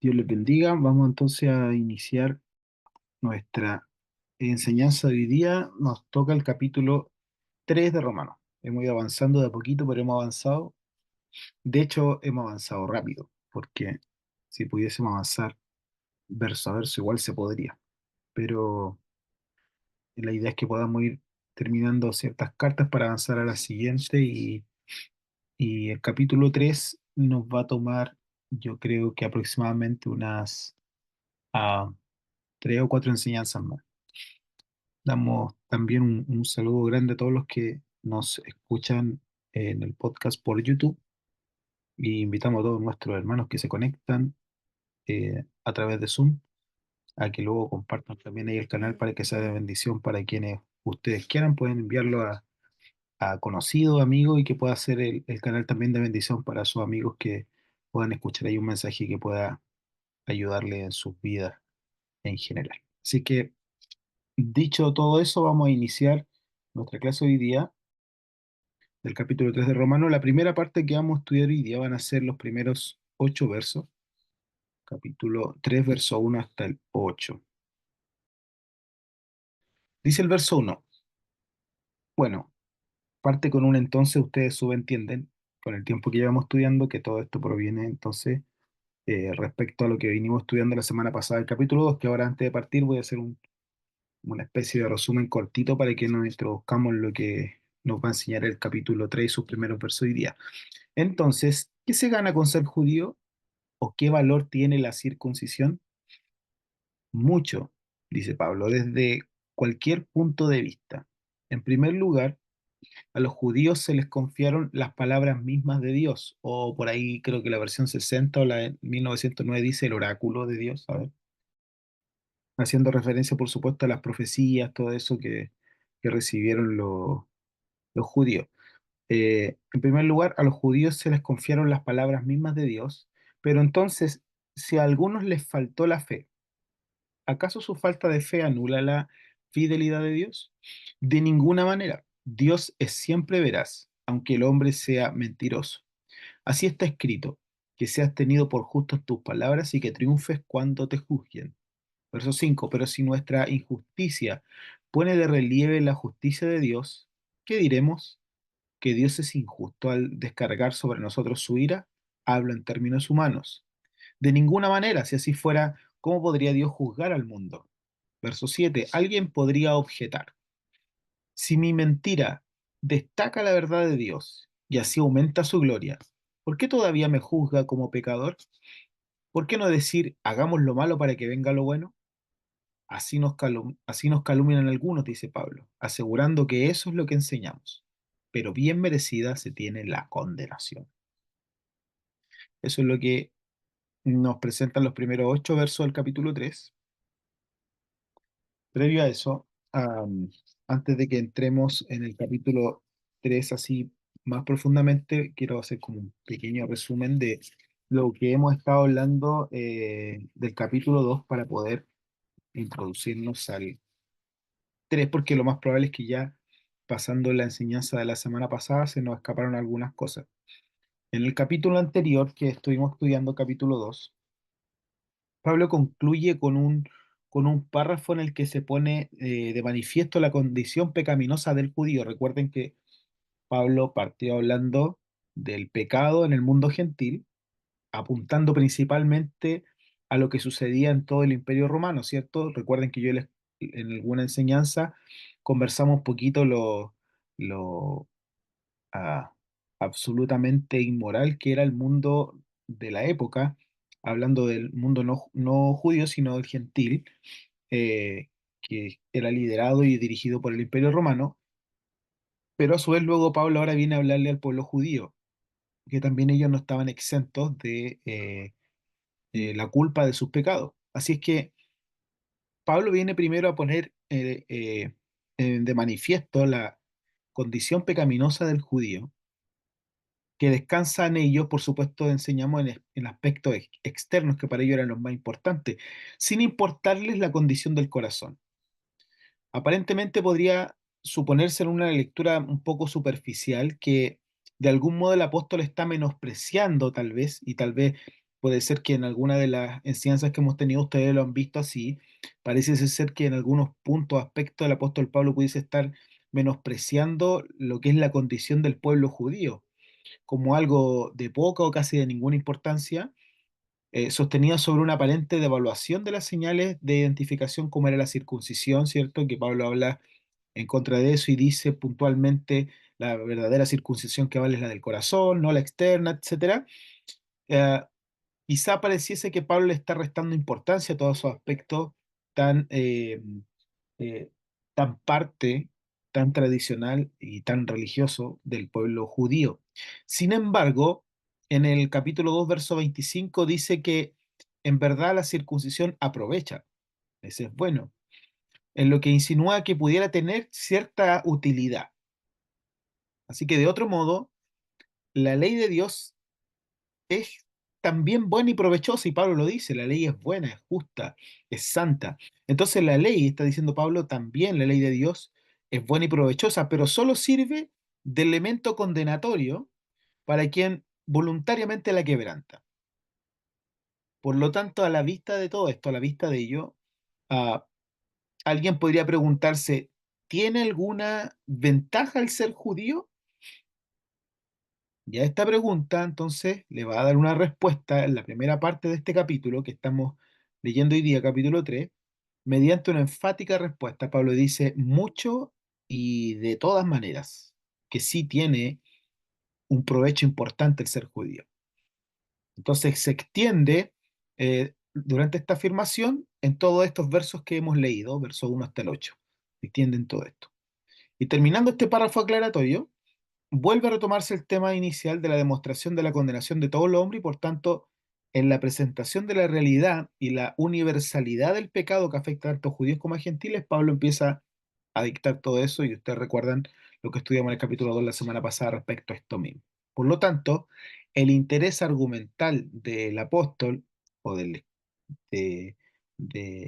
Dios les bendiga. Vamos entonces a iniciar nuestra enseñanza de hoy día. Nos toca el capítulo 3 de Romanos. Hemos ido avanzando de a poquito, pero hemos avanzado. De hecho, hemos avanzado rápido, porque si pudiésemos avanzar verso a verso, igual se podría. Pero la idea es que podamos ir terminando ciertas cartas para avanzar a la siguiente. Y el capítulo 3 nos va a tomar, yo creo que aproximadamente unas ah, 3 o 4 enseñanzas más. Damos también un saludo grande a todos los que nos escuchan en el podcast por YouTube y invitamos a todos nuestros hermanos que se conectan a través de Zoom a que luego compartan también ahí el canal para que sea de bendición para quienes ustedes quieran. Pueden enviarlo a conocidos, amigos y que pueda ser el canal también de bendición para sus amigos que puedan escuchar ahí un mensaje que pueda ayudarle en sus vidas en general. Así que dicho todo eso, vamos a iniciar nuestra clase hoy día del capítulo 3 de Romano. La primera parte que vamos a estudiar hoy día van a ser los primeros 8 versos, capítulo 3 verso 1 hasta el 8. Dice el verso 1. Bueno, parte con un entonces, ustedes subentienden, con el tiempo que llevamos estudiando, que todo esto proviene entonces respecto a lo que vinimos estudiando la semana pasada, el capítulo 2, que ahora antes de partir voy a hacer una especie de resumen cortito para que nos introduzcamos en lo que nos va a enseñar el capítulo 3 y sus primeros versos hoy día. Entonces, ¿qué se gana con ser judío o qué valor tiene la circuncisión? Mucho, dice Pablo, desde cualquier punto de vista. En primer lugar, a los judíos se les confiaron las palabras mismas de Dios, o por ahí creo que la versión 60 o la de 1909 dice el oráculo de Dios, ¿sabes? Haciendo referencia, por supuesto, a las profecías, todo eso que recibieron los judíos. En primer lugar, a los judíos se les confiaron las palabras mismas de Dios, pero entonces, si a algunos les faltó la fe, ¿acaso su falta de fe anula la fidelidad de Dios? De ninguna manera. Dios es siempre veraz, aunque el hombre sea mentiroso. Así está escrito, que seas tenido por justos tus palabras y que triunfes cuando te juzguen. Verso 5. Pero si nuestra injusticia pone de relieve la justicia de Dios, ¿qué diremos? ¿Que Dios es injusto al descargar sobre nosotros su ira? Hablo en términos humanos. De ninguna manera, si así fuera, ¿cómo podría Dios juzgar al mundo? Verso 7. Alguien podría objetar, si mi mentira destaca la verdad de Dios y así aumenta su gloria, ¿por qué todavía me juzga como pecador? ¿Por qué no decir, hagamos lo malo para que venga lo bueno? Así nos calumnian algunos, dice Pablo, asegurando que eso es lo que enseñamos, pero bien merecida se tiene la condenación. Eso es lo que nos presentan los primeros 8 versos del capítulo 3. Previo a eso, antes de que entremos en el capítulo 3 así más profundamente, quiero hacer como un pequeño resumen de lo que hemos estado hablando del capítulo 2 para poder introducirnos al 3 porque lo más probable es que ya pasando la enseñanza de la semana pasada se nos escaparon algunas cosas. En el capítulo anterior que estuvimos estudiando, capítulo 2, Pablo concluye con un párrafo en el que se pone de manifiesto la condición pecaminosa del judío. Recuerden que Pablo partió hablando del pecado en el mundo gentil, apuntando principalmente a lo que sucedía en todo el Imperio Romano, ¿cierto? Recuerden que en alguna enseñanza conversamos un poquito lo ah, absolutamente inmoral que era el mundo de la época, hablando del mundo no judío, sino del gentil, que era liderado y dirigido por el Imperio Romano, pero a su vez luego Pablo ahora viene a hablarle al pueblo judío, que también ellos no estaban exentos de la culpa de sus pecados. Así es que Pablo viene primero a poner de manifiesto la condición pecaminosa del judío que descansa en ellos, por supuesto, enseñamos en aspectos externos que para ellos eran los más importantes, sin importarles la condición del corazón. Aparentemente podría suponerse en una lectura un poco superficial que de algún modo el apóstol está menospreciando tal vez, y tal vez puede ser que en alguna de las enseñanzas que hemos tenido ustedes lo han visto así. Parece ser que en algunos puntos, aspectos, el apóstol Pablo pudiese estar menospreciando lo que es la condición del pueblo judío, como algo de poca o casi de ninguna importancia, sostenida sobre una aparente devaluación de las señales de identificación como era la circuncisión, ¿cierto? Que Pablo habla en contra de eso y dice puntualmente la verdadera circuncisión que vale es la del corazón, no la externa, etcétera. Eh, Quizá pareciese que Pablo le está restando importancia a todos esos aspectos tan, eh, tan parte, tan tradicional y tan religioso del pueblo judío. Sin embargo, en el capítulo 2 verso 25 dice que en verdad la circuncisión aprovecha, ese es bueno, en lo que insinúa que pudiera tener cierta utilidad. Así que de otro modo, la ley de Dios es también buena y provechosa, y Pablo lo dice, la ley es buena, es justa, es santa. Entonces la ley, está diciendo Pablo, también la ley de Dios es buena y provechosa, pero solo sirve de elemento condenatorio para quien voluntariamente la quebranta. Por lo tanto, a la vista de todo esto, a la vista de ello, ah, alguien podría preguntarse, ¿tiene alguna ventaja el ser judío? Y a esta pregunta, entonces, le va a dar una respuesta en la primera parte de este capítulo que estamos leyendo hoy día, capítulo 3 mediante una enfática respuesta. Pablo dice mucho y de todas maneras, que sí tiene un provecho importante el ser judío. Entonces, se extiende durante esta afirmación en todos estos versos que hemos leído, verso 1 hasta el 8. Se extiende en todo esto. Y terminando este párrafo aclaratorio, vuelve a retomarse el tema inicial de la demostración de la condenación de todo el hombre y por tanto en la presentación de la realidad y la universalidad del pecado que afecta tanto a judíos como a gentiles, Pablo empieza a dictar todo eso y ustedes recuerdan lo que estudiamos en el capítulo 2 la semana pasada respecto a esto mismo. Por lo tanto, el interés argumental del apóstol o de, de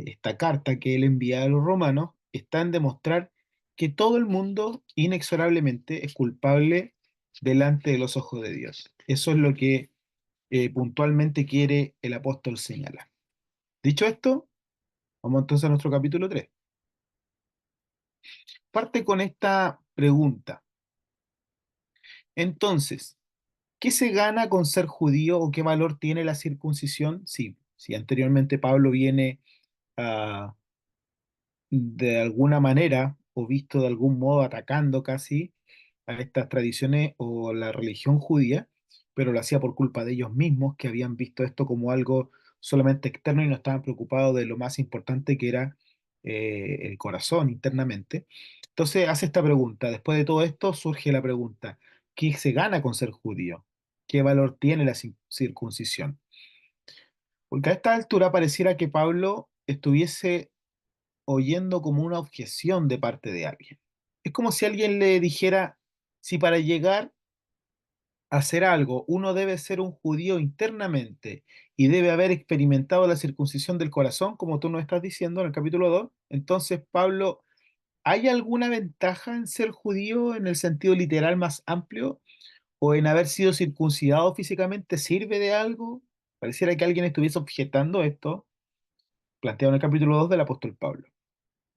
esta carta que él envía a los romanos está en demostrar que todo el mundo inexorablemente es culpable delante de los ojos de Dios. Eso es lo que puntualmente quiere el apóstol señalar. Dicho esto, vamos entonces a nuestro capítulo 3. Parte con esta pregunta. Entonces, ¿qué se gana con ser judío o qué valor tiene la circuncisión? Sí, si anteriormente Pablo viene a de alguna manera o visto de algún modo atacando casi a estas tradiciones o la religión judía, pero lo hacía por culpa de ellos mismos que habían visto esto como algo solamente externo y no estaban preocupados de lo más importante que era el corazón internamente. Entonces hace esta pregunta. Después de todo esto surge la pregunta, ¿qué se gana con ser judío? ¿Qué valor tiene la circuncisión? Porque a esta altura pareciera que Pablo estuviese oyendo como una objeción de parte de alguien. Es como si alguien le dijera, si para llegar a hacer algo uno debe ser un judío internamente y debe haber experimentado la circuncisión del corazón, como tú nos estás diciendo en el capítulo 2, entonces Pablo, ¿hay alguna ventaja en ser judío en el sentido literal más amplio? ¿O en haber sido circuncidado físicamente sirve de algo? Pareciera que alguien estuviese objetando esto, planteado en el capítulo 2 del apóstol Pablo.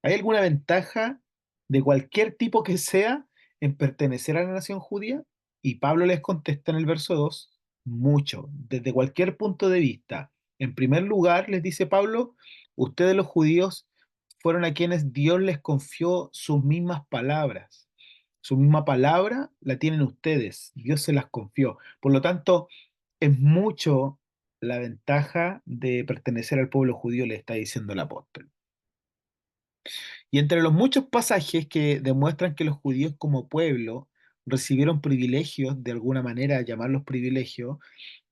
¿Hay alguna ventaja de cualquier tipo que sea en pertenecer a la nación judía? Y Pablo les contesta en el verso 2 mucho, desde cualquier punto de vista. En primer lugar, les dice Pablo, ustedes los judíos fueron a quienes Dios les confió sus mismas palabras. Su misma palabra la tienen ustedes, Dios se las confió. Por lo tanto, es mucho la ventaja de pertenecer al pueblo judío, le está diciendo el apóstol. Y entre los muchos pasajes que demuestran que los judíos como pueblo recibieron privilegios, de alguna manera llamarlos privilegios,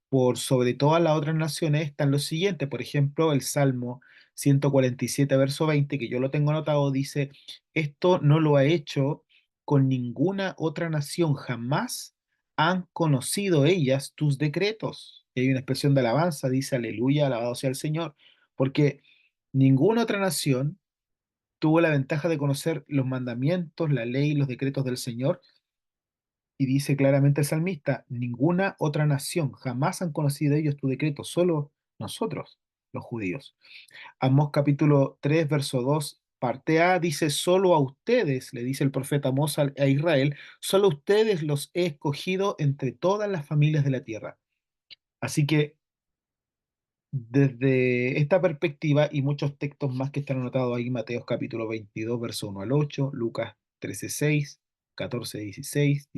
por sobre todas las otras naciones, están los siguientes. Por ejemplo, el Salmo 147, verso 20, que yo lo tengo anotado, dice, esto no lo ha hecho con ninguna otra nación, jamás han conocido ellas tus decretos. Y hay una expresión de alabanza, dice, aleluya, alabado sea el Señor, porque ninguna otra nación tuvo la ventaja de conocer los mandamientos, la ley y los decretos del Señor Y dice claramente el salmista, ninguna otra nación jamás han conocido ellos tu decreto, solo nosotros, los judíos. Amós capítulo 3 verso 2 parte A, dice, solo a ustedes, le dice el profeta Amós a Israel, solo a ustedes los he escogido entre todas las familias de la tierra. Así que desde esta perspectiva y muchos textos más que están anotados ahí, Mateos capítulo 22, verso 1 al 8, Lucas 13, 6, 14, 16,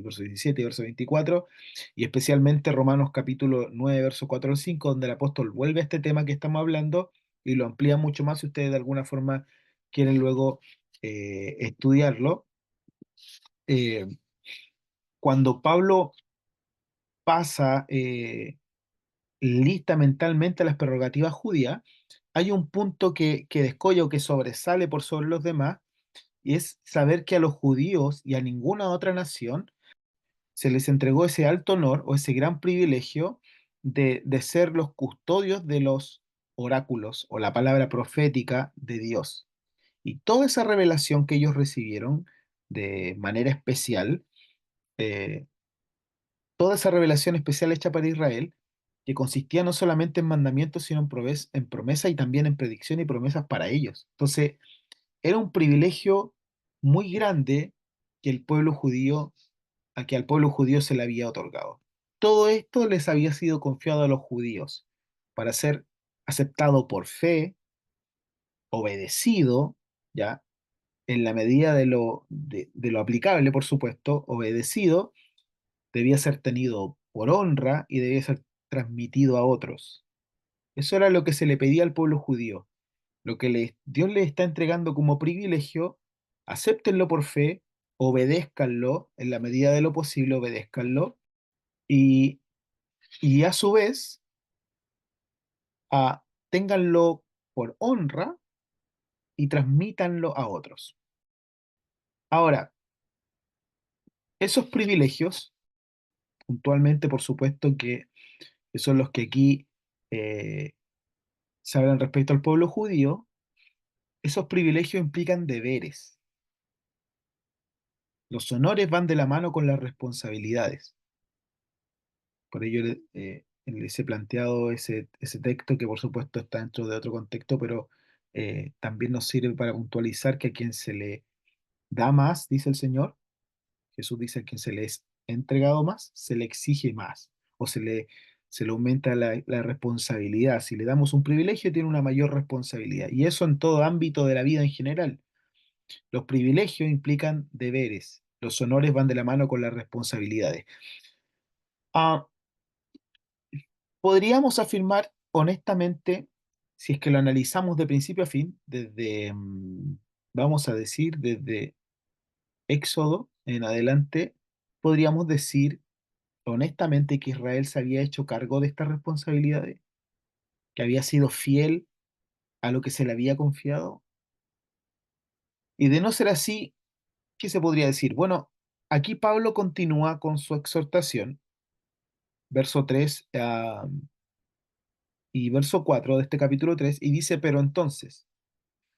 verso 17 y verso 24, y especialmente Romanos capítulo 9, verso 4 al 5, donde el apóstol vuelve a este tema que estamos hablando y lo amplía mucho más si ustedes de alguna forma quieren luego estudiarlo. Eh, Cuando Pablo pasa lista mentalmente las prerrogativas judías, hay un punto que descolla o que sobresale por sobre los demás, y es saber que a los judíos y a ninguna otra nación se les entregó ese alto honor o ese gran privilegio de ser los custodios de los oráculos o la palabra profética de Dios. Y toda esa revelación que ellos recibieron de manera especial, eh, toda esa revelación especial hecha para Israel, que consistía no solamente en mandamientos, sino en promesa y también en predicción y promesas para ellos. Entonces, era un privilegio muy grande que el pueblo judío, a que al pueblo judío se le había otorgado. Todo esto les había sido confiado a los judíos para ser aceptado por fe, obedecido, ¿ya? En la medida de lo aplicable, por supuesto, obedecido debía ser tenido por honra y debía ser transmitido a otros. Eso era lo que se le pedía al pueblo judío. Lo que Dios les está entregando como privilegio, acéptenlo por fe, obedézcanlo en la medida de lo posible, obedézcanlo y, y a su vez ténganlo por honra y transmítanlo a otros. Ahora, esos privilegios, puntualmente, por supuesto que son los que aquí eh, se hablan respecto al pueblo judío, esos privilegios implican deberes. Los honores van de la mano con las responsabilidades. Por ello les he planteado ese texto que por supuesto está dentro de otro contexto, pero también nos sirve para puntualizar que a quien se le da más, dice el Señor, Jesús dice a quien se le es entregado más, se le exige más o se le aumenta la responsabilidad. Si le damos un privilegio, tiene una mayor responsabilidad. Y eso en todo ámbito de la vida en general. Los privilegios implican deberes, los honores van de la mano con las responsabilidades. Ah, podríamos afirmar honestamente, si es que lo analizamos de principio a fin, vamos a decir, desde Éxodo en adelante, podríamos decir honestamente que Israel se había hecho cargo de estas responsabilidades, que había sido fiel a lo que se le había confiado. Y de no ser así, ¿qué se podría decir? Bueno, aquí Pablo continúa con su exhortación, verso 3 y verso 4 de este capítulo 3 y dice, pero entonces,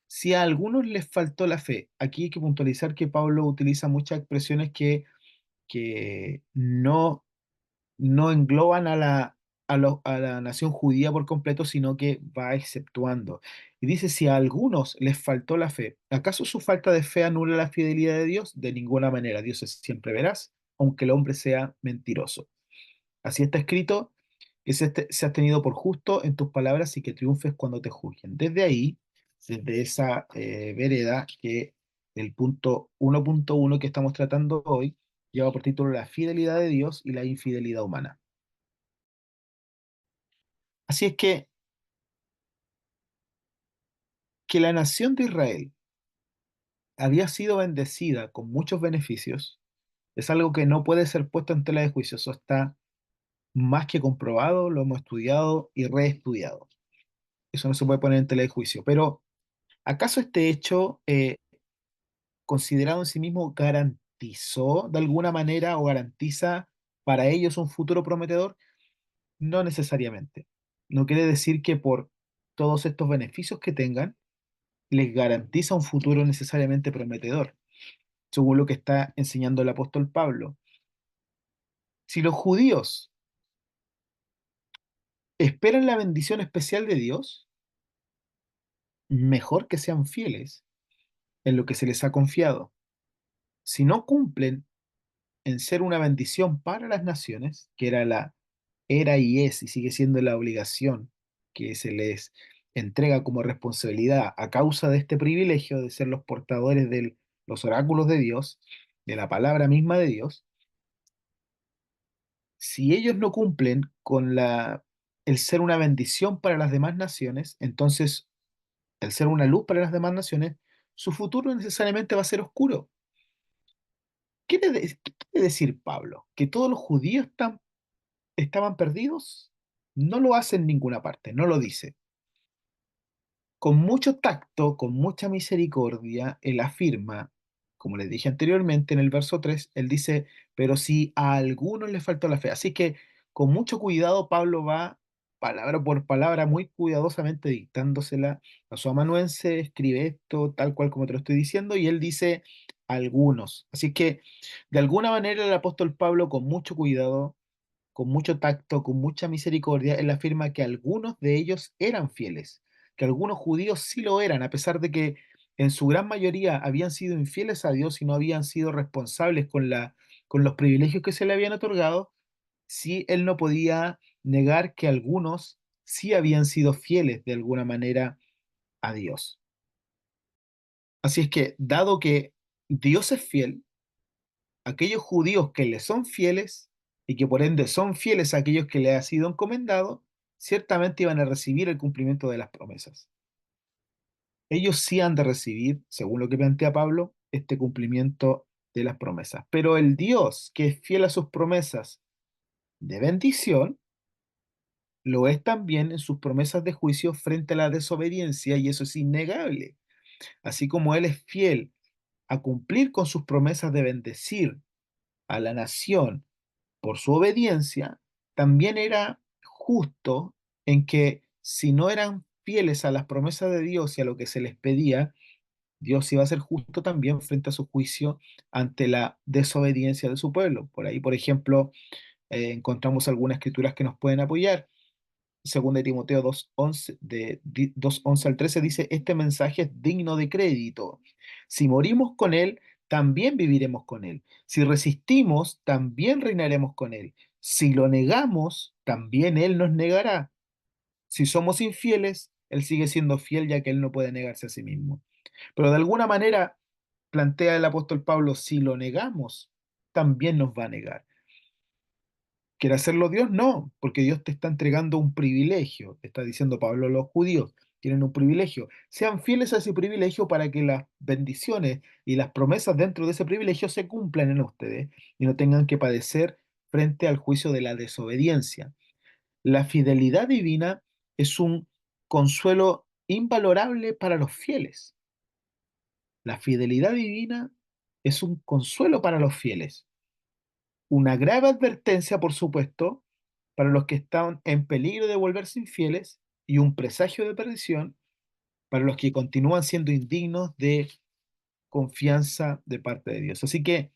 si a algunos les faltó la fe, aquí hay que puntualizar que Pablo utiliza muchas expresiones que no engloban a la nación judía por completo, sino que va exceptuando. Y dice, si a algunos les faltó la fe, ¿acaso su falta de fe anula la fidelidad de Dios? De ninguna manera, Dios es siempre veraz, aunque el hombre sea mentiroso. Así está escrito, que seas tenido por justo en tus palabras y que triunfes cuando te juzguen. Desde ahí, desde esa vereda, que el punto 1.1 que estamos tratando hoy lleva por título la fidelidad de Dios y la infidelidad humana. Así es que la nación de Israel había sido bendecida con muchos beneficios, es algo que no puede ser puesto en tela de juicio. Eso está más que comprobado, lo hemos estudiado y reestudiado. Eso no se puede poner en tela de juicio. Pero ¿acaso este hecho, considerado en sí mismo, garantizó de alguna manera o garantiza para ellos un futuro prometedor? No necesariamente. No quiere decir que por todos estos beneficios que tengan, les garantiza un futuro necesariamente prometedor. según lo que está enseñando el apóstol Pablo. Si los judíos esperan la bendición especial de Dios, mejor que sean fieles en lo que se les ha confiado. Si no cumplen en ser una bendición para las naciones, que era y es y sigue siendo la obligación que se les entrega como responsabilidad a causa de este privilegio de ser los portadores de los oráculos de Dios, de la palabra misma de Dios. Si ellos no cumplen con el ser una bendición para las demás naciones, entonces el ser una luz para las demás naciones, su futuro necesariamente va a ser oscuro. ¿Qué quiere decir Pablo? ¿Que todos los judíos estaban perdidos? No lo hace en ninguna parte, no lo dice. Con mucho tacto, con mucha misericordia, él afirma, como les dije anteriormente en el verso 3, él dice, pero si a algunos les faltó la fe. Así que con mucho cuidado Pablo va palabra por palabra, muy cuidadosamente dictándosela a su amanuense, escribe esto tal cual como te lo estoy diciendo, y él dice algunos. Así que de alguna manera el apóstol Pablo con mucho cuidado, con mucho tacto, con mucha misericordia, él afirma que algunos de ellos eran fieles, que algunos judíos sí lo eran, a pesar de que en su gran mayoría habían sido infieles a Dios y no habían sido responsables con los privilegios que se le habían otorgado, sí él no podía negar que algunos sí habían sido fieles de alguna manera a Dios. Así es que, dado que Dios es fiel, aquellos judíos que le son fieles y que por ende son fieles a aquellos que le ha sido encomendado, ciertamente iban a recibir el cumplimiento de las promesas. Ellos sí han de recibir, según lo que plantea Pablo, este cumplimiento de las promesas. Pero el Dios que es fiel a sus promesas de bendición, lo es también en sus promesas de juicio frente a la desobediencia, y eso es innegable. Así como Él es fiel a cumplir con sus promesas de bendecir a la nación por su obediencia, también era justo en que si no eran fieles a las promesas de Dios y a lo que se les pedía, Dios iba a ser justo también frente a su juicio ante la desobediencia de su pueblo. Por ahí, por ejemplo, encontramos algunas escrituras que nos pueden apoyar. Según de Timoteo 2:11, 2:11 al 13 dice, este mensaje es digno de crédito. Si morimos con él, también viviremos con él. Si resistimos, también reinaremos con él. Si lo negamos, también él nos negará. Si somos infieles, él sigue siendo fiel ya que él no puede negarse a sí mismo. Pero de alguna manera, plantea el apóstol Pablo, si lo negamos, también nos va a negar. ¿Quiere hacerlo Dios? No, porque Dios te está entregando un privilegio. Está diciendo Pablo, los judíos tienen un privilegio. Sean fieles a ese privilegio para que las bendiciones y las promesas dentro de ese privilegio se cumplan en ustedes y no tengan que padecer frente al juicio de la desobediencia. La fidelidad divina es un consuelo invalorable para los fieles. La fidelidad divina es un consuelo para los fieles. Una grave advertencia, por supuesto, para los que están en peligro de volverse infieles y un presagio de perdición para los que continúan siendo indignos de confianza de parte de Dios. Así que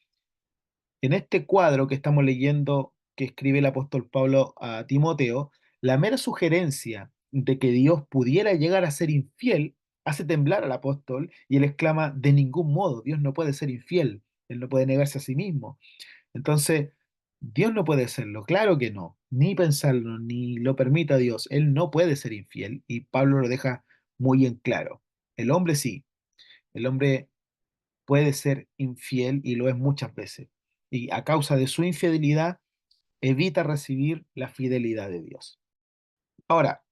en este cuadro que estamos leyendo, que escribe el apóstol Pablo a Timoteo, la mera sugerencia de que Dios pudiera llegar a ser infiel hace temblar al apóstol y él exclama, de ningún modo, Dios no puede ser infiel, él no puede negarse a sí mismo. Entonces, Dios no puede serlo, claro que no, ni pensarlo, ni lo permita Dios, Él no puede ser infiel y Pablo lo deja muy en claro. El hombre sí, el hombre puede ser infiel y lo es muchas veces, y a causa de su infidelidad evita recibir la fidelidad de Dios. Ahora,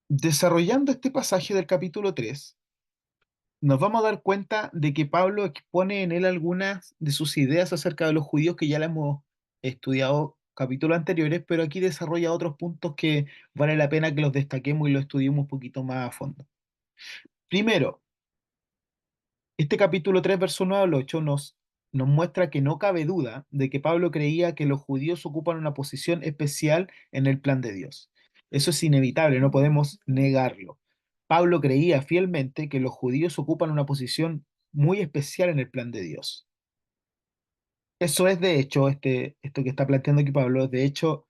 desarrollando este pasaje del capítulo 3, nos vamos a dar cuenta de que Pablo expone en él algunas de sus ideas acerca de los judíos que ya la hemos estudiado capítulos anteriores, pero aquí desarrolla otros puntos que vale la pena que los destaquemos y los estudiemos un poquito más a fondo. Primero, este capítulo 3 verso 9 al 8 nos muestra que no cabe duda de que Pablo creía que los judíos ocupan una posición especial en el plan de Dios. Eso es inevitable, no podemos negarlo. Pablo creía fielmente que los judíos ocupan una posición muy especial en el plan de Dios. Eso es de hecho, esto que está planteando aquí Pablo, es de hecho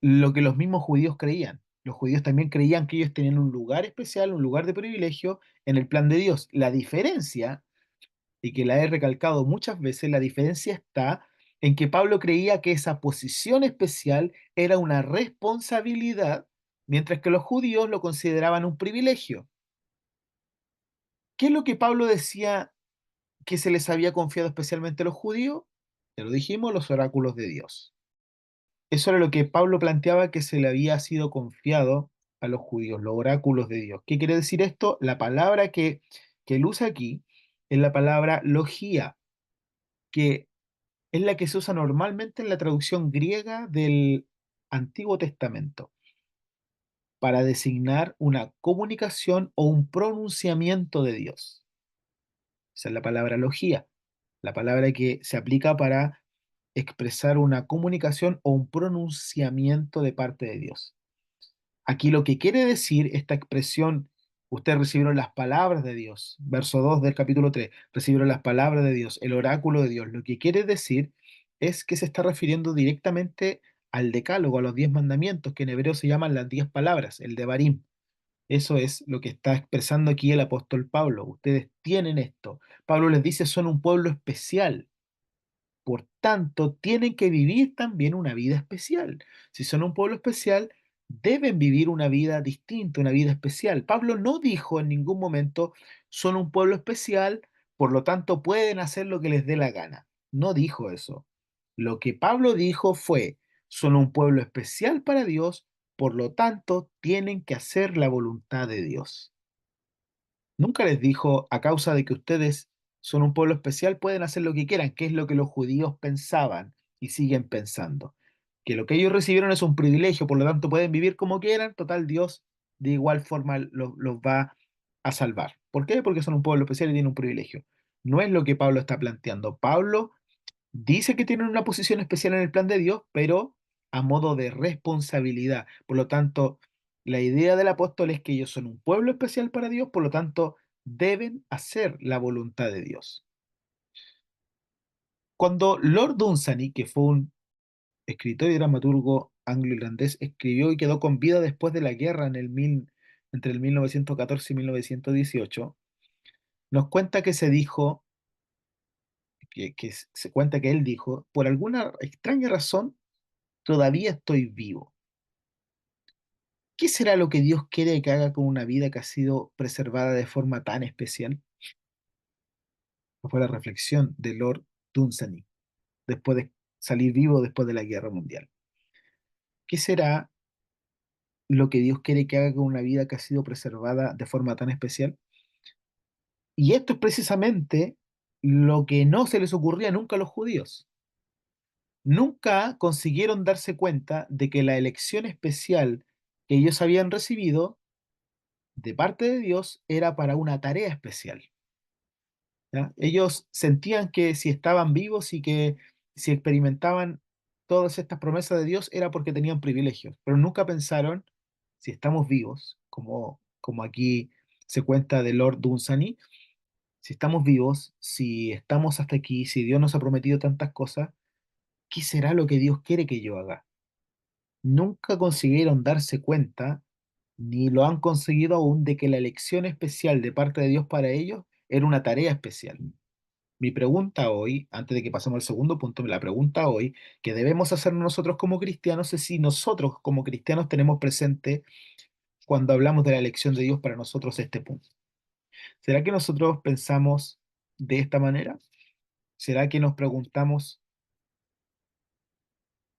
lo que los mismos judíos creían. Los judíos también creían que ellos tenían un lugar especial, un lugar de privilegio en el plan de Dios. La diferencia, y que la he recalcado muchas veces, la diferencia está en que Pablo creía que esa posición especial era una responsabilidad, mientras que los judíos lo consideraban un privilegio. ¿Qué es lo que Pablo decía que se les había confiado especialmente a los judíos? Ya lo dijimos, los oráculos de Dios. Eso era lo que Pablo planteaba que se le había sido confiado a los judíos, los oráculos de Dios. ¿Qué quiere decir esto? La palabra que él usa aquí es la palabra logía, que es la que se usa normalmente en la traducción griega del Antiguo Testamento para designar una comunicación o un pronunciamiento de Dios. Esa es la palabra logía, la palabra que se aplica para expresar una comunicación o un pronunciamiento de parte de Dios. Aquí lo que quiere decir esta expresión, ustedes recibieron las palabras de Dios, verso 2 del capítulo 3, recibieron las palabras de Dios, el oráculo de Dios. Lo que quiere decir es que se está refiriendo directamente al decálogo, a los 10 mandamientos, que en hebreo se llaman las 10 palabras, el devarim. Eso es lo que está expresando aquí el apóstol Pablo. Ustedes tienen esto. Pablo les dice, son un pueblo especial. Por tanto, tienen que vivir también una vida especial. Si son un pueblo especial, deben vivir una vida distinta, una vida especial. Pablo no dijo en ningún momento, son un pueblo especial, por lo tanto pueden hacer lo que les dé la gana. No dijo eso. Lo que Pablo dijo fue, son un pueblo especial para Dios, por lo tanto tienen que hacer la voluntad de Dios. Nunca les dijo, a causa de que ustedes son un pueblo especial, pueden hacer lo que quieran, que es lo que los judíos pensaban y siguen pensando. Que lo que ellos recibieron es un privilegio, por lo tanto pueden vivir como quieran, total Dios de igual forma los va a salvar. ¿Por qué? Porque son un pueblo especial y tienen un privilegio. No es lo que Pablo está planteando. Pablo dice que tienen una posición especial en el plan de Dios, pero a modo de responsabilidad. Por lo tanto, la idea del apóstol es que ellos son un pueblo especial para Dios, por lo tanto, deben hacer la voluntad de Dios. Cuando Lord Dunsany, que fue un escritor y dramaturgo anglo-irlandés, escribió y quedó con vida después de la guerra entre el 1914 y 1918, nos cuenta que se dijo, se cuenta que él dijo, por alguna extraña razón, todavía estoy vivo. ¿Qué será lo que Dios quiere que haga con una vida que ha sido preservada de forma tan especial? Fue la reflexión de Lord Dunsany después de salir vivo después de la Guerra Mundial. ¿Qué será lo que Dios quiere que haga con una vida que ha sido preservada de forma tan especial? Y esto es precisamente lo que no se les ocurría nunca a los judíos. Nunca consiguieron darse cuenta de que la elección especial que ellos habían recibido de parte de Dios era para una tarea especial. ¿Ya? Ellos sentían que si estaban vivos y que si experimentaban todas estas promesas de Dios era porque tenían privilegios, pero nunca pensaron si estamos vivos, como aquí se cuenta de Lord Dunsany, si estamos vivos, si estamos hasta aquí, si Dios nos ha prometido tantas cosas, ¿qué será lo que Dios quiere que yo haga? Nunca consiguieron darse cuenta, ni lo han conseguido aún, de que la elección especial de parte de Dios para ellos era una tarea especial. Mi pregunta hoy, antes de que pasemos al segundo punto, la pregunta hoy que debemos hacer nosotros como cristianos es si nosotros como cristianos tenemos presente cuando hablamos de la elección de Dios para nosotros este punto. ¿Será que nosotros pensamos de esta manera? ¿Será que nos preguntamos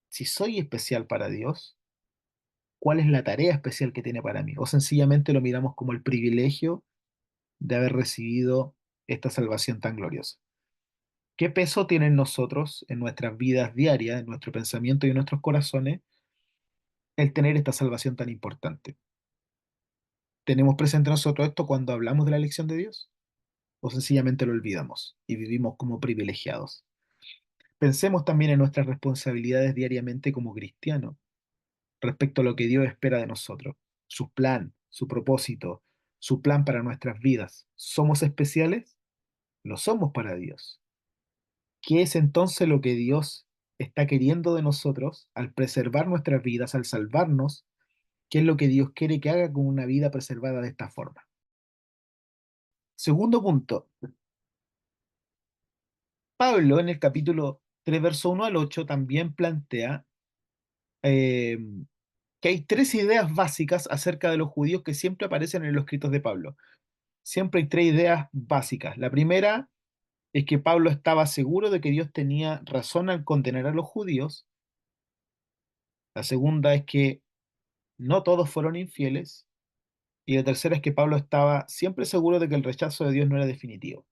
si soy especial para Dios? ¿Cuál es la tarea especial que tiene para mí? ¿O sencillamente lo miramos como el privilegio de haber recibido esta salvación tan gloriosa? ¿Qué peso tiene en nosotros, en nuestras vidas diarias, en nuestro pensamiento y en nuestros corazones, el tener esta salvación tan importante? ¿Tenemos presente nosotros esto cuando hablamos de la elección de Dios? ¿O sencillamente lo olvidamos y vivimos como privilegiados? Pensemos también en nuestras responsabilidades diariamente como cristianos respecto a lo que Dios espera de nosotros, su plan, su propósito, su plan para nuestras vidas. ¿Somos especiales? Lo somos para Dios. ¿Qué es entonces lo que Dios está queriendo de nosotros al preservar nuestras vidas, al salvarnos? ¿Qué es lo que Dios quiere que haga con una vida preservada de esta forma? Segundo punto, Pablo en el capítulo 3 verso 1 al 8 también plantea eh, que hay tres ideas básicas acerca de los judíos que siempre aparecen en los escritos de Pablo. Siempre hay tres ideas básicas. La primera es que Pablo estaba seguro de que Dios tenía razón al condenar a los judíos. La segunda es que no todos fueron infieles. Y la tercera es que Pablo estaba siempre seguro de que el rechazo de Dios no era definitivo.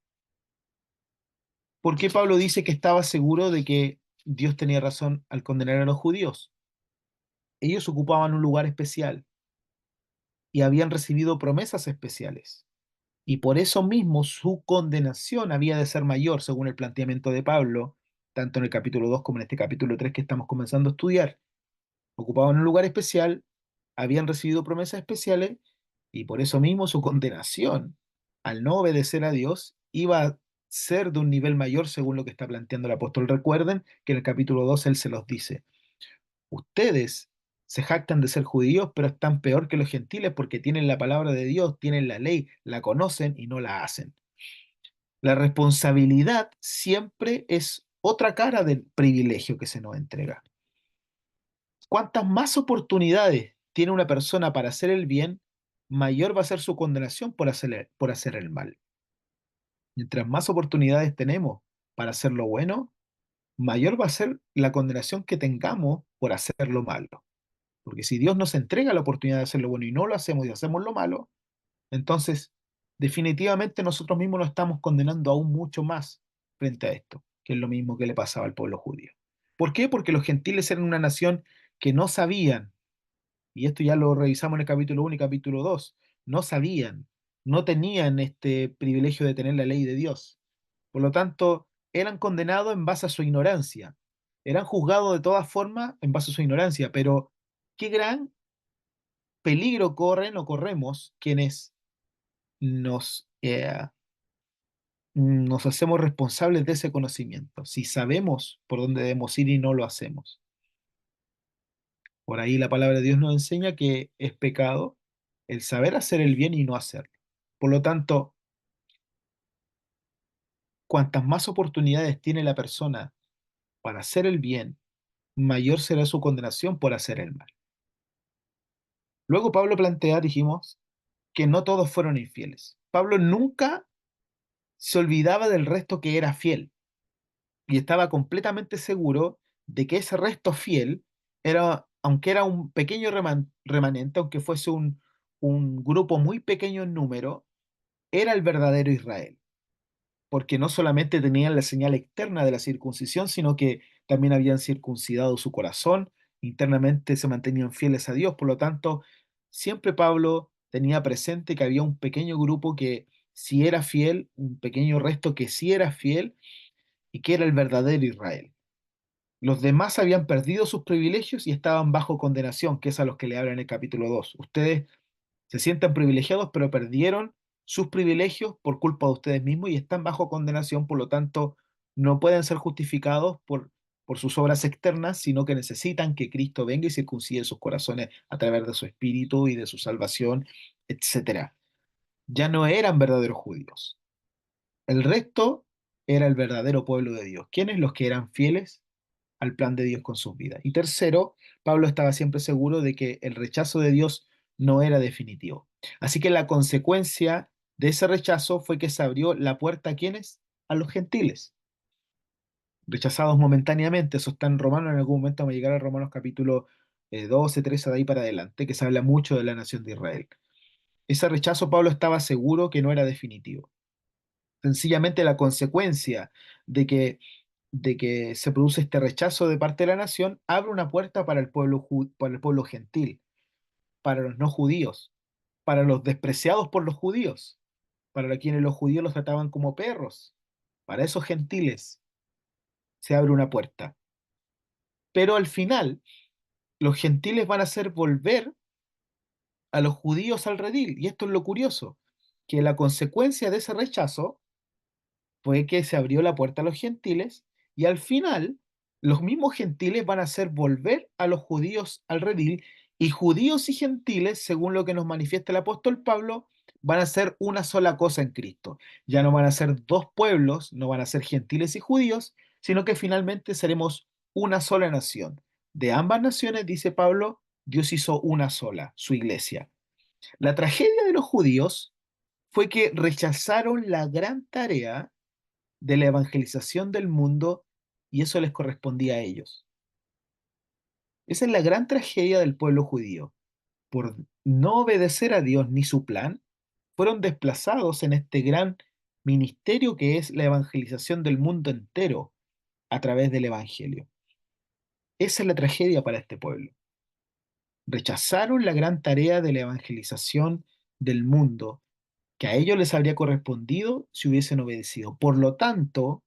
¿Por qué Pablo dice que estaba seguro de que Dios tenía razón al condenar a los judíos? Ellos ocupaban un lugar especial y habían recibido promesas especiales. Y por eso mismo su condenación había de ser mayor, según el planteamiento de Pablo, tanto en el capítulo 2 como en este capítulo 3 que estamos comenzando a estudiar. Ocupaban un lugar especial, habían recibido promesas especiales y por eso mismo su condenación al no obedecer a Dios iba a ser de un nivel mayor según lo que está planteando el apóstol. Recuerden que en el capítulo 2 él se los dice, ustedes se jactan de ser judíos, pero están peor que los gentiles porque tienen la palabra de Dios, tienen la ley, la conocen y no la hacen. La responsabilidad siempre es otra cara del privilegio que se nos entrega. Cuantas más oportunidades tiene una persona para hacer el bien, mayor va a ser su condenación por hacer el mal. Mientras más oportunidades tenemos para hacer lo bueno, mayor va a ser la condenación que tengamos por hacer lo malo. Porque si Dios nos entrega la oportunidad de hacer lo bueno y no lo hacemos y hacemos lo malo, entonces definitivamente nosotros mismos nos estamos condenando aún mucho más frente a esto, que es lo mismo que le pasaba al pueblo judío. ¿Por qué? Porque los gentiles eran una nación que no sabían, y esto ya lo revisamos en el capítulo 1 y capítulo 2, no sabían, no tenían este privilegio de tener la ley de Dios. Por lo tanto, eran condenados en base a su ignorancia. Eran juzgados de todas formas en base a su ignorancia, pero qué gran peligro corren o corremos quienes nos hacemos responsables de ese conocimiento, si sabemos por dónde debemos ir y no lo hacemos. Por ahí la palabra de Dios nos enseña que es pecado el saber hacer el bien y no hacerlo. Por lo tanto, cuantas más oportunidades tiene la persona para hacer el bien, mayor será su condenación por hacer el mal. Luego Pablo plantea, dijimos, que no todos fueron infieles. Pablo nunca se olvidaba del resto que era fiel y estaba completamente seguro de que ese resto fiel era, aunque era un pequeño remanente, aunque fuese un grupo muy pequeño en número, era el verdadero Israel, porque no solamente tenían la señal externa de la circuncisión, sino que también habían circuncidado su corazón, internamente se mantenían fieles a Dios, por lo tanto, siempre Pablo tenía presente que había un pequeño grupo que sí era fiel, un pequeño resto que sí era fiel y que era el verdadero Israel. Los demás habían perdido sus privilegios y estaban bajo condenación, que es a los que le habla en el capítulo 2. Ustedes se sientan privilegiados, pero perdieron sus privilegios por culpa de ustedes mismos y están bajo condenación, por lo tanto, no pueden ser justificados por sus obras externas, sino que necesitan que Cristo venga y circuncide sus corazones a través de su espíritu y de su salvación, etcétera. Ya no eran verdaderos judíos. El resto era el verdadero pueblo de Dios. ¿Quiénes? Los que eran fieles al plan de Dios con sus vidas. Y tercero, Pablo estaba siempre seguro de que el rechazo de Dios no era definitivo. Así que la consecuencia de ese rechazo fue que se abrió la puerta a quienes? A los gentiles, rechazados momentáneamente. Eso está en Romanos, en algún momento vamos a llegar a Romanos capítulo 12, 13, de ahí para adelante, que se habla mucho de la nación de Israel. Ese rechazo Pablo estaba seguro que no era definitivo. Sencillamente la consecuencia de que se produce este rechazo de parte de la nación abre una puerta para para el pueblo gentil, para los no judíos, para los despreciados por los judíos, para quienes los judíos los trataban como perros. Para esos gentiles se abre una puerta. Pero al final, los gentiles van a hacer volver a los judíos al redil. Y esto es lo curioso, que la consecuencia de ese rechazo fue que se abrió la puerta a los gentiles Y al final, los mismos gentiles van a hacer volver a los judíos al redil, y judíos y gentiles, según lo que nos manifiesta el apóstol Pablo, van a ser una sola cosa en Cristo. Ya no van a ser dos pueblos, no van a ser gentiles y judíos, sino que finalmente seremos una sola nación. De ambas naciones, dice Pablo, Dios hizo una sola, su iglesia. La tragedia de los judíos fue que rechazaron la gran tarea de la evangelización del mundo, y eso les correspondía a ellos. Esa es la gran tragedia del pueblo judío. Por no obedecer a Dios ni su plan, fueron desplazados en este gran ministerio que es la evangelización del mundo entero a través del Evangelio. Esa es la tragedia para este pueblo. Rechazaron la gran tarea de la evangelización del mundo que a ellos les habría correspondido si hubiesen obedecido. Por lo tanto,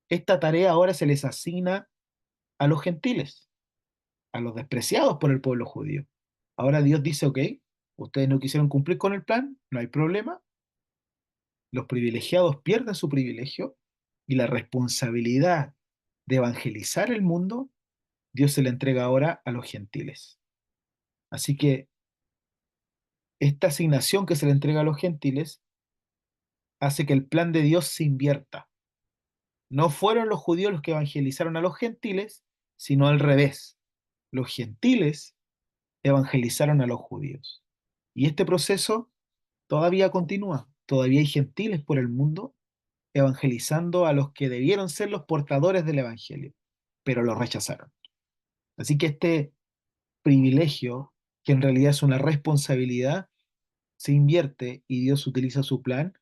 esta tarea ahora se les asigna a los gentiles, a los despreciados por el pueblo judío. Ahora Dios dice, ok, ustedes no quisieron cumplir con el plan, no hay problema, los privilegiados pierden su privilegio y la responsabilidad de evangelizar el mundo, Dios se la entrega ahora a los gentiles. Así que esta asignación que se le entrega a los gentiles hace que el plan de Dios se invierta. No fueron los judíos los que evangelizaron a los gentiles, sino al revés. Los gentiles evangelizaron a los judíos. Y este proceso todavía continúa. Todavía hay gentiles por el mundo evangelizando a los que debieron ser los portadores del evangelio, pero lo rechazaron. Así que este privilegio, que en realidad es una responsabilidad, se invierte y Dios utiliza su plan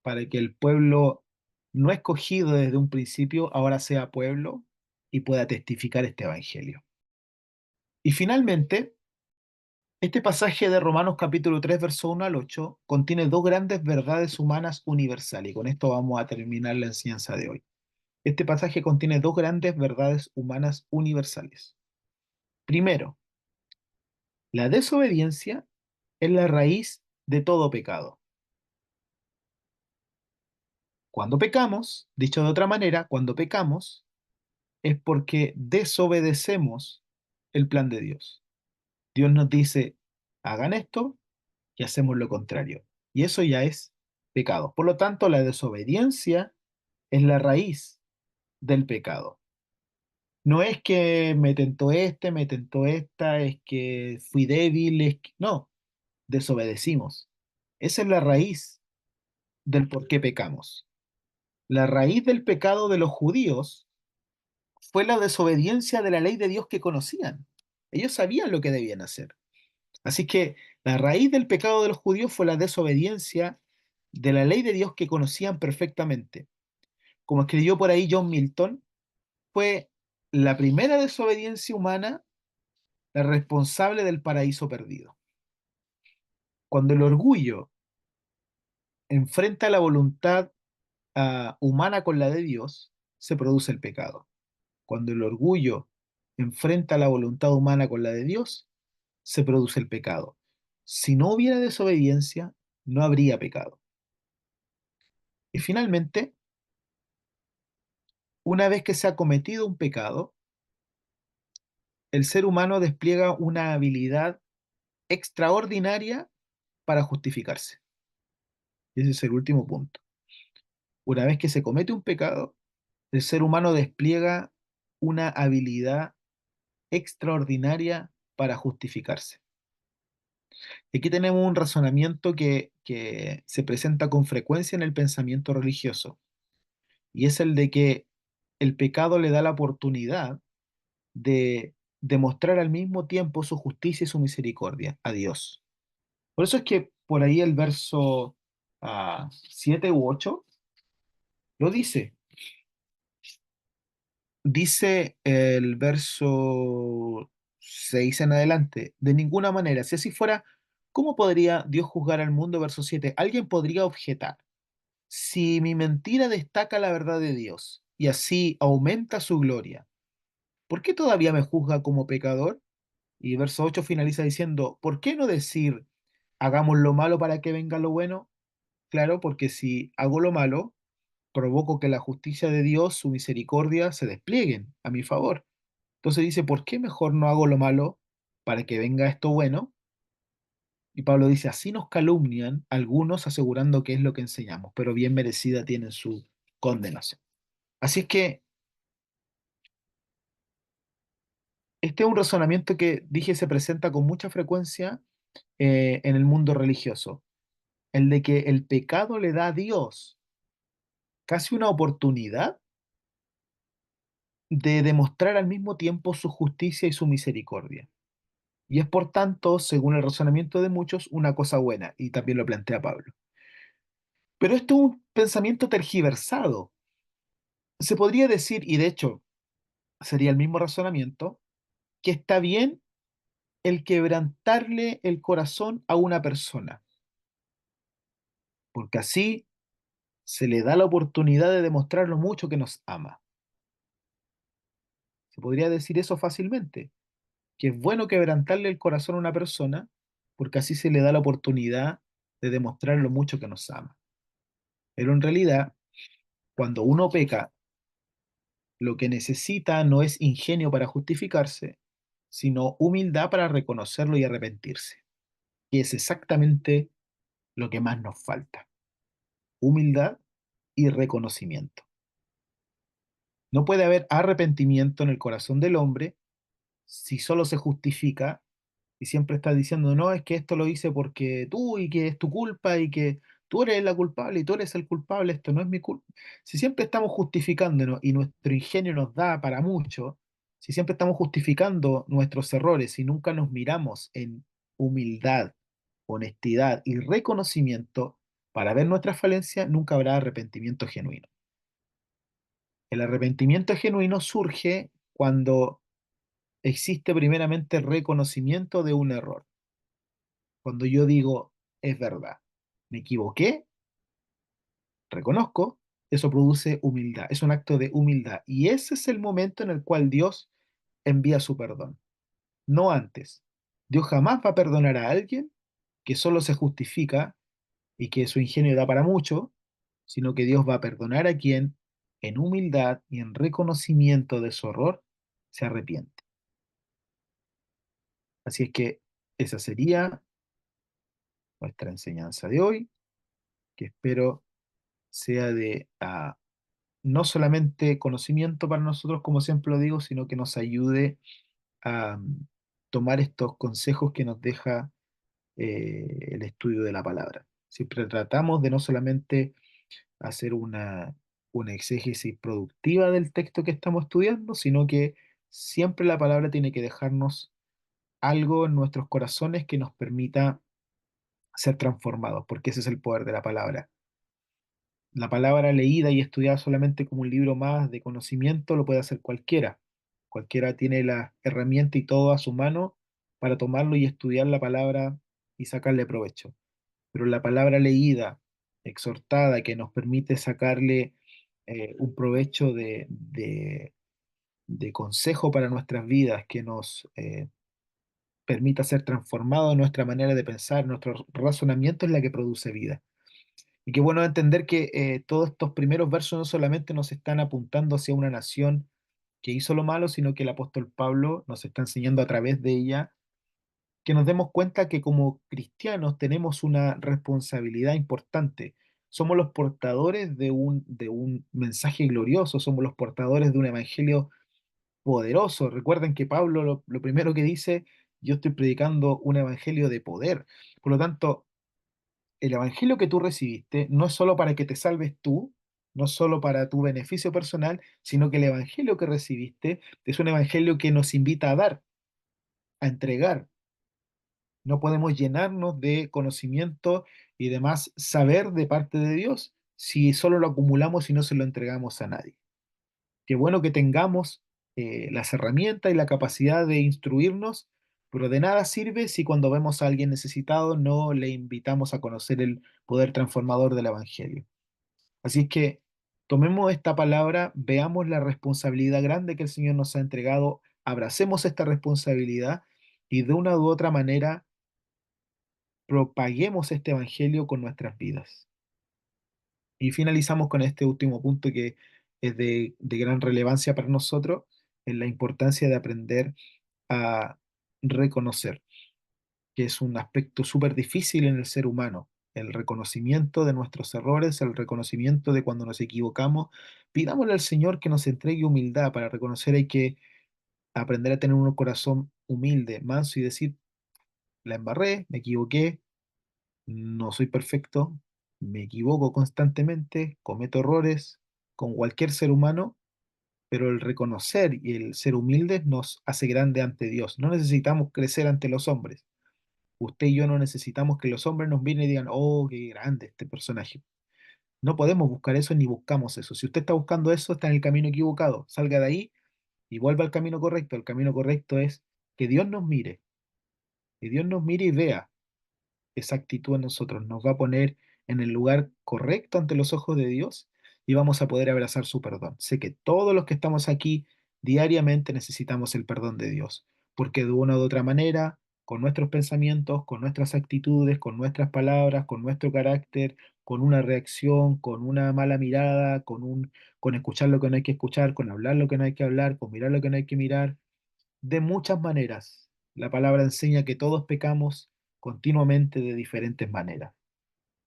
para que el pueblo no escogido desde un principio ahora sea pueblo y pueda testificar este evangelio. Y finalmente, este pasaje de Romanos capítulo 3 verso 1 al 8 contiene dos grandes verdades humanas universales, y con esto vamos a terminar la enseñanza de hoy. Este pasaje contiene dos grandes verdades humanas universales. Primero, la desobediencia es la raíz de todo pecado. Cuando pecamos, dicho de otra manera, cuando pecamos es porque desobedecemos el plan de Dios. Dios nos dice, hagan esto y hacemos lo contrario. Y eso ya es pecado. Por lo tanto, la desobediencia es la raíz del pecado. No es que me tentó este, me tentó esta, es que fui débil, no, desobedecimos. Esa es la raíz del por qué pecamos. La raíz del pecado de los judíos fue la desobediencia de la ley de Dios que conocían. Ellos sabían lo que debían hacer. Así que la raíz del pecado de los judíos fue la desobediencia de la ley de Dios que conocían perfectamente. Como escribió por ahí John Milton, fue la primera desobediencia humana la responsable del paraíso perdido. Cuando el orgullo enfrenta la voluntad humana con la de Dios, se produce el pecado. Cuando el orgullo enfrenta la voluntad humana con la de Dios, se produce el pecado. Si no hubiera desobediencia, no habría pecado. Y finalmente, una vez que se ha cometido un pecado, el ser humano despliega una habilidad extraordinaria para justificarse. Ese es el último punto. Una vez que se comete un pecado, el ser humano despliega una habilidad extraordinaria para justificarse. Aquí tenemos un razonamiento que se presenta con frecuencia en el pensamiento religioso, y es el de que el pecado le da la oportunidad de demostrar al mismo tiempo su justicia y su misericordia a Dios. Por eso es que por ahí el verso 7 u 8 lo dice. Dice el verso 6 en adelante, de ninguna manera, si así fuera, ¿cómo podría Dios juzgar al mundo? Verso 7, alguien podría objetar, si mi mentira destaca la verdad de Dios y así aumenta su gloria, ¿por qué todavía me juzga como pecador? Y verso 8 finaliza diciendo, ¿por qué no decir, hagamos lo malo para que venga lo bueno? Claro, porque si hago lo malo, provoco que la justicia de Dios, su misericordia, se desplieguen a mi favor. Entonces dice, ¿por qué mejor no hago lo malo para que venga esto bueno? Y Pablo dice, así nos calumnian algunos asegurando que es lo que enseñamos, pero bien merecida tienen su condenación. Así es que este es un razonamiento que dije se presenta con mucha frecuencia en el mundo religioso, el de que el pecado le da a Dios casi una oportunidad de demostrar al mismo tiempo su justicia y su misericordia. Y es por tanto, según el razonamiento de muchos, una cosa buena, y también lo plantea Pablo. Pero esto es un pensamiento tergiversado. Se podría decir, y de hecho sería el mismo razonamiento, que está bien el quebrantarle el corazón a una persona, porque así se le da la oportunidad de demostrar lo mucho que nos ama. Se podría decir eso fácilmente, que es bueno quebrantarle el corazón a una persona, porque así se le da la oportunidad de demostrar lo mucho que nos ama. Pero en realidad, cuando uno peca, lo que necesita no es ingenio para justificarse, sino humildad para reconocerlo y arrepentirse, que es exactamente lo que más nos falta. Humildad y reconocimiento. No puede haber arrepentimiento en el corazón del hombre si solo se justifica y siempre está diciendo, no, es que esto lo hice porque tú y que es tu culpa y que tú eres la culpable y tú eres el culpable, esto no es mi culpa. Si siempre estamos justificándonos y nuestro ingenio nos da para mucho, si siempre estamos justificando nuestros errores y nunca nos miramos en humildad, honestidad y reconocimiento para ver nuestras falencias, nunca habrá arrepentimiento genuino. El arrepentimiento genuino surge cuando existe primeramente reconocimiento de un error. Cuando yo digo, es verdad, me equivoqué, reconozco, eso produce humildad, es un acto de humildad. Y ese es el momento en el cual Dios envía su perdón, no antes. Dios jamás va a perdonar a alguien que solo se justifica y que su ingenio da para mucho, sino que Dios va a perdonar a quien en humildad y en reconocimiento de su error se arrepiente. Así es que esa sería nuestra enseñanza de hoy, que espero sea de no solamente conocimiento para nosotros, como siempre lo digo, sino que nos ayude a tomar estos consejos que nos deja el estudio de la palabra. Siempre tratamos de no solamente hacer una exégesis productiva del texto que estamos estudiando, sino que siempre la palabra tiene que dejarnos algo en nuestros corazones que nos permita ser transformados, porque ese es el poder de la palabra. La palabra leída y estudiada solamente como un libro más de conocimiento lo puede hacer cualquiera. Cualquiera tiene la herramienta y todo a su mano para tomarlo y estudiar la palabra y sacarle provecho. Pero la palabra leída, exhortada, que nos permite sacarle un provecho de consejo para nuestras vidas, que nos permita ser transformado en nuestra manera de pensar, nuestro razonamiento es la que produce vida. Y qué bueno entender que todos estos primeros versos no solamente nos están apuntando hacia una nación que hizo lo malo, sino que el apóstol Pablo nos está enseñando a través de ella que nos demos cuenta que como cristianos tenemos una responsabilidad importante. Somos los portadores de un mensaje glorioso, somos los portadores de un evangelio poderoso. Recuerden que Pablo lo primero que dice, yo estoy predicando un evangelio de poder. Por lo tanto, el evangelio que tú recibiste no es solo para que te salves tú, no es solo para tu beneficio personal, sino que el evangelio que recibiste es un evangelio que nos invita a dar, a entregar. No podemos llenarnos de conocimiento y demás saber de parte de Dios si solo lo acumulamos y no se lo entregamos a nadie. Qué bueno que tengamos las herramientas y la capacidad de instruirnos, pero de nada sirve si cuando vemos a alguien necesitado no le invitamos a conocer el poder transformador del Evangelio. Así es que tomemos esta palabra, veamos la responsabilidad grande que el Señor nos ha entregado, abracemos esta responsabilidad y de una u otra manera propaguemos este Evangelio con nuestras vidas. Y finalizamos con este último punto que es de gran relevancia para nosotros, en la importancia de aprender a reconocer, que es un aspecto súper difícil en el ser humano. El reconocimiento de nuestros errores, el reconocimiento de cuando nos equivocamos. Pidámosle al Señor que nos entregue humildad para reconocer. Hay que aprender a tener un corazón humilde, manso y decir, la embarré, me equivoqué, no soy perfecto, me equivoco constantemente, cometo errores con cualquier ser humano, pero el reconocer y el ser humildes nos hace grande ante Dios. No necesitamos crecer ante los hombres. Usted y yo no necesitamos que los hombres nos miren y digan, oh, qué grande este personaje. No podemos buscar eso ni buscamos eso. Si usted está buscando eso, está en el camino equivocado. Salga de ahí y vuelva al camino correcto. El camino correcto es que Dios nos mire, que Dios nos mire y vea esa actitud en nosotros, nos va a poner en el lugar correcto ante los ojos de Dios y vamos a poder abrazar su perdón. Sé que todos los que estamos aquí diariamente necesitamos el perdón de Dios, porque de una u otra manera, con nuestros pensamientos, con nuestras actitudes, con nuestras palabras, con nuestro carácter, con una reacción, con una mala mirada, con escuchar lo que no hay que escuchar, con hablar lo que no hay que hablar, con mirar lo que no hay que mirar, de muchas maneras. La palabra enseña que todos pecamos continuamente de diferentes maneras.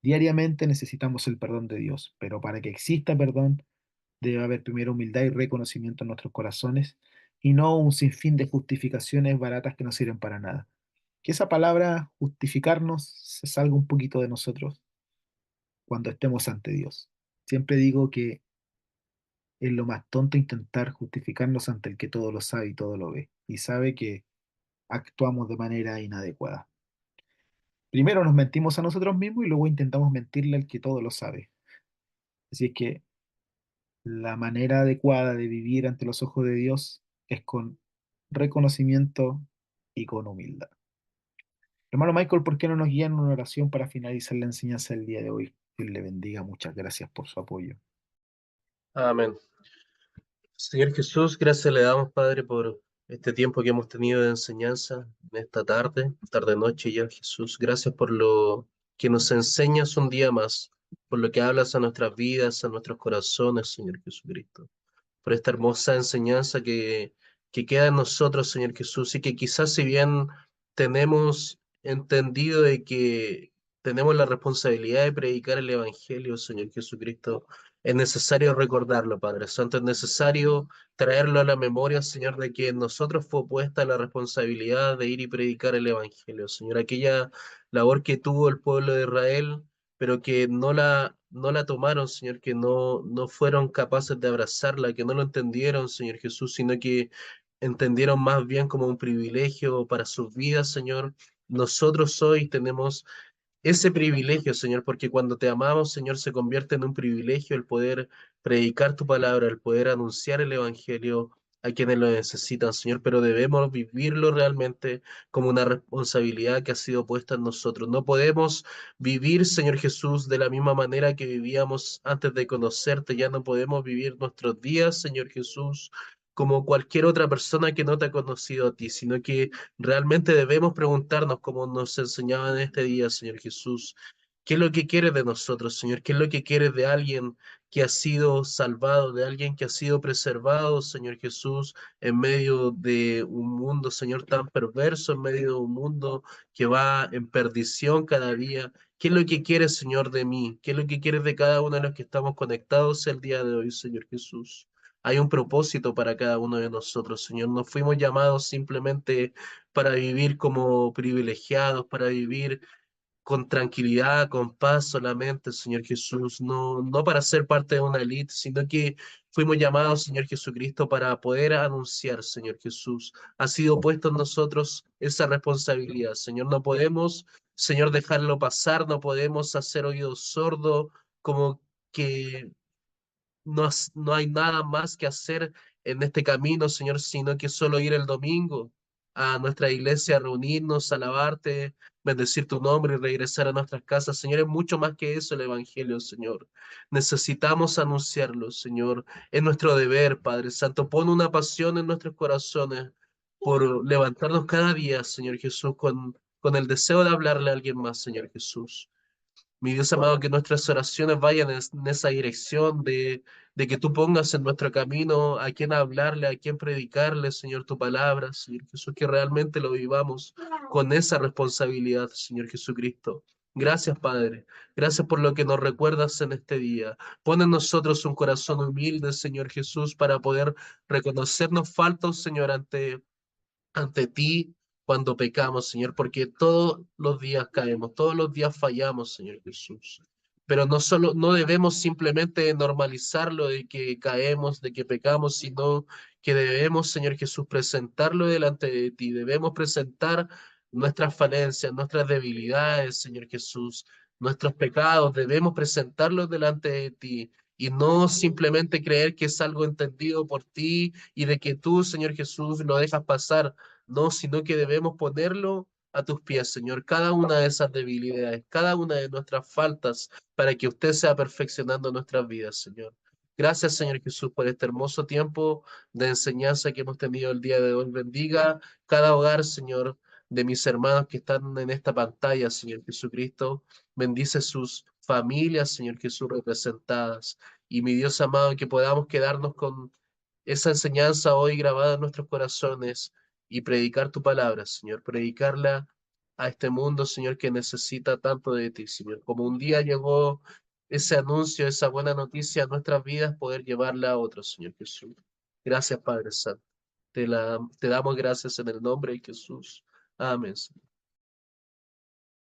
Diariamente necesitamos el perdón de Dios, pero para que exista perdón debe haber primero humildad y reconocimiento en nuestros corazones y no un sinfín de justificaciones baratas que no sirven para nada. Que esa palabra justificarnos se salga un poquito de nosotros cuando estemos ante Dios. Siempre digo que es lo más tonto intentar justificarnos ante el que todo lo sabe y todo lo ve y sabe que actuamos de manera inadecuada. Primero nos mentimos a nosotros mismos y luego intentamos mentirle al que todo lo sabe. Así es que la manera adecuada de vivir ante los ojos de Dios es con reconocimiento y con humildad. Hermano Michael, ¿por qué no nos guían en una oración para finalizar la enseñanza del día de hoy? Dios le bendiga, muchas gracias por su apoyo. Amén. Señor Jesús, gracias le damos, Padre, por este tiempo que hemos tenido de enseñanza en esta tarde, tarde-noche ya, Jesús. Gracias por lo que nos enseñas un día más, por lo que hablas a nuestras vidas, a nuestros corazones, Señor Jesucristo, por esta hermosa enseñanza que queda en nosotros, Señor Jesús, y que quizás si bien tenemos entendido de que tenemos la responsabilidad de predicar el Evangelio, Señor Jesucristo, es necesario recordarlo, Padre Santo, es necesario traerlo a la memoria, Señor, de que en nosotros fue puesta la responsabilidad de ir y predicar el Evangelio, Señor, aquella labor que tuvo el pueblo de Israel pero que no la tomaron, Señor, que no fueron capaces de abrazarla, que no lo entendieron, Señor Jesús, sino que entendieron más bien como un privilegio para sus vidas, Señor. Nosotros hoy tenemos ese privilegio, Señor, porque cuando te amamos, Señor, se convierte en un privilegio el poder predicar tu palabra, el poder anunciar el Evangelio a quienes lo necesitan, Señor, pero debemos vivirlo realmente como una responsabilidad que ha sido puesta en nosotros. No podemos vivir, Señor Jesús, de la misma manera que vivíamos antes de conocerte. Ya no podemos vivir nuestros días, Señor Jesús, como cualquier otra persona que no te ha conocido a ti, sino que realmente debemos preguntarnos, como nos enseñaba en este día, Señor Jesús, ¿qué es lo que quieres de nosotros, Señor? ¿Qué es lo que quieres de alguien que ha sido salvado, de alguien que ha sido preservado, Señor Jesús, en medio de un mundo, Señor, tan perverso, en medio de un mundo que va en perdición cada día? ¿Qué es lo que quieres, Señor, de mí? ¿Qué es lo que quieres de cada uno de los que estamos conectados el día de hoy, Señor Jesús? Hay un propósito para cada uno de nosotros, Señor. No fuimos llamados simplemente para vivir como privilegiados, para vivir con tranquilidad, con paz solamente, Señor Jesús, no para ser parte de una élite, sino que fuimos llamados, Señor Jesucristo, para poder anunciar, Señor Jesús. Ha sido puesto en nosotros esa responsabilidad, Señor. No podemos, Señor, dejarlo pasar, no podemos hacer oídos sordos como que no hay nada más que hacer en este camino, Señor, sino que solo ir el domingo a nuestra iglesia, reunirnos, alabarte, bendecir tu nombre y regresar a nuestras casas. Señor, es mucho más que eso el Evangelio, Señor. Necesitamos anunciarlo, Señor. Es nuestro deber, Padre Santo. Pon una pasión en nuestros corazones por levantarnos cada día, Señor Jesús, con el deseo de hablarle a alguien más, Señor Jesús. Mi Dios amado, que nuestras oraciones vayan en esa dirección de que tú pongas en nuestro camino a quién hablarle, a quién predicarle, Señor, tu palabra, Señor Jesús, que realmente lo vivamos con esa responsabilidad, Señor Jesucristo. Gracias, Padre. Gracias por lo que nos recuerdas en este día. Pon en nosotros un corazón humilde, Señor Jesús, para poder reconocernos faltos, Señor, ante ti cuando pecamos, Señor, porque todos los días caemos, todos los días fallamos, Señor Jesús. Pero no debemos simplemente normalizarlo de que caemos, de que pecamos, sino que debemos, Señor Jesús, presentarlo delante de ti. Debemos presentar nuestras falencias, nuestras debilidades, Señor Jesús, nuestros pecados. Debemos presentarlos delante de ti y no simplemente creer que es algo entendido por ti y de que tú, Señor Jesús, lo dejas pasar, no, sino que debemos ponerlo a tus pies, Señor, cada una de esas debilidades, cada una de nuestras faltas, para que usted sea perfeccionando nuestras vidas, Señor. Gracias, Señor Jesús, por este hermoso tiempo de enseñanza que hemos tenido el día de hoy. Bendiga cada hogar, Señor, de mis hermanos que están en esta pantalla, Señor Jesucristo. Bendice sus familias, Señor Jesús, representadas. Y mi Dios amado, que podamos quedarnos con esa enseñanza hoy grabada en nuestros corazones y predicar tu palabra, Señor, predicarla a este mundo, Señor, que necesita tanto de ti, Señor. Como un día llegó ese anuncio, esa buena noticia a nuestras vidas, poder llevarla a otros, Señor Jesús. Gracias, Padre Santo. Te damos gracias en el nombre de Jesús. Amén, Señor.